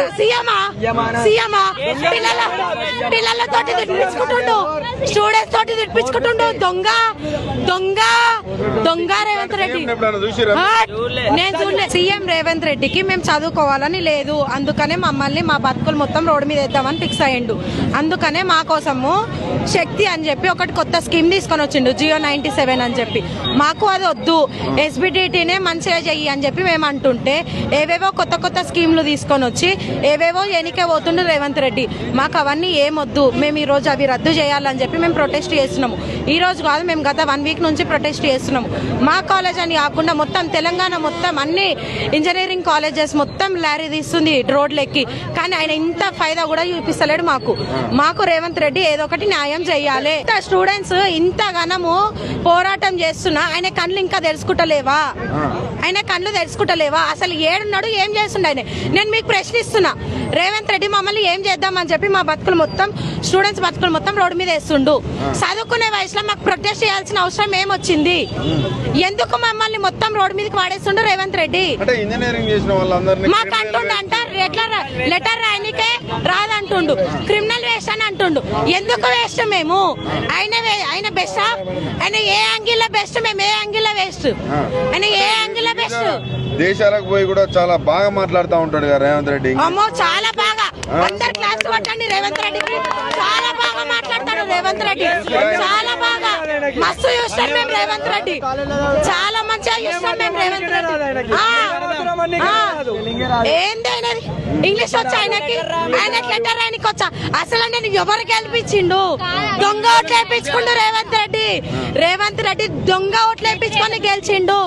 చేస్తారా? సీఎమా పిల్లలతోటి తిట్టించుకుంటుండు, స్టూడెంట్స్ తోటి తిట్టించుకుంటుండు. దొంగ రేవంత్ రెడ్డి. నేను చూడలే. సీఎం రేవంత్ రెడ్డికి మేము చదువుకోవాలని లేదు, అందుకనే మమ్మల్ని మా బతుకులు మొత్తం రోడ్డు మీద వేద్దామని ఫిక్స్ అయ్యిండు. అందుకనే మా కోసము శక్తి అని చెప్పి ఒకటి కొత్త స్కీమ్ తీసుకొని వచ్చిండు, జియో 97 అని చెప్పి. మాకు అది వద్దు, SBDTనే మంచిగా చెయ్యి అని చెప్పి మేము అంటుంటే ఏవేవో కొత్త స్కీమ్లు తీసుకొని వచ్చి ఏవేవో ఎనికే పోతుండు రేవంత్ రెడ్డి. మాకు అవన్నీ ఏమొద్దు, మేము ఈ రోజు అవి రద్దు చేయాలని చెప్పి మేము ప్రొటెస్ట్ చేస్తున్నాము. ఈ రోజు కాదు, మేము గత 1 వీక్ నుంచి ప్రొటెస్ట్ చేస్తున్నాము. మా కాలేజ్ అని కాకుండా మొత్తం తెలంగాణ మొత్తం అన్ని ఇంజనీరింగ్ కాలేజెస్ మొత్తం లారీ తీస్తుంది రోడ్లెక్కి, కానీ ఆయన ఇంత ఫైదా కూడా చూపిస్తలేడు మాకు రేవంత్ రెడ్డి ఏదో ఒకటి న్యాయం చేయాలి. స్టూడెంట్స్ ఇంతగానము పోరాటం చేస్తున్నా ఆయన కళ్ళు ఇంకా తెలుసుకుంటలేవా? అసలు ఏడున్నాడు, ఏం చేస్తుండ ఆయన? నేను మీకు ప్రశ్నిస్తున్నా, రేవంత్ రెడ్డి మమ్మల్ని ఏం చేద్దామని చెప్పి మా బతుకులు మొత్తం స్టూడెంట్స్ బతుకులు మొత్తం రోడ్డు మీద వేస్తుండు. చదువుకునే వయసులో మాకు ప్రొటెస్ట్ చేయాల్సిన అవసరం ఏమొచ్చింది? ఎందుకు మమ్మల్ని మొత్తం రోడ్డు మీదకి వాడేస్తుండు రేవంత్ రెడ్డి? మాకు అంటుండు అంట లెటర్ రాయనికే రాదంటుండు, క్రిమినల్ వేస్ట్ అని అంటుండు. ఎందుకు వేస్ట్? మేము ఆయన బెస్ట్, ఆయన ఏ యాంగిల్ బెస్ట్, మేము ఏ యాంగిల్ వేస్ట్, ఆయన ఏ యాంగిల్ బెస్ట్. దేశాలకు పోయి కూడా చాలా బాగా మాట్లాడుతూ ఉంటాడు కదా రేవంత్ రెడ్డి. అమ్మో చాలా బాగా, అందరు క్లాస్ కొట్టండి రేవంత్ రెడ్డికి. చాలా బాగా మాట్లాడతాడు రేవంత్ రెడ్డి, చాలా బాగా. మస్తు చూస్తాం మేము రేవంత్ రెడ్డి, చాలా మంచిగా చూస్తాం మేము రేవంత్ రెడ్డి. ఏందైనది ఇంగ్లీష్ వచ్చా ఆయనకి లెటర్ ఆయనకి వచ్చా? అసలు నేను ఎవరు గెలిపించిండు? దొంగ ఓట్లు వేయించుకుండు రేవంత్ రెడ్డి దొంగ ఓట్లు వేయించుకొని గెలిచిండు.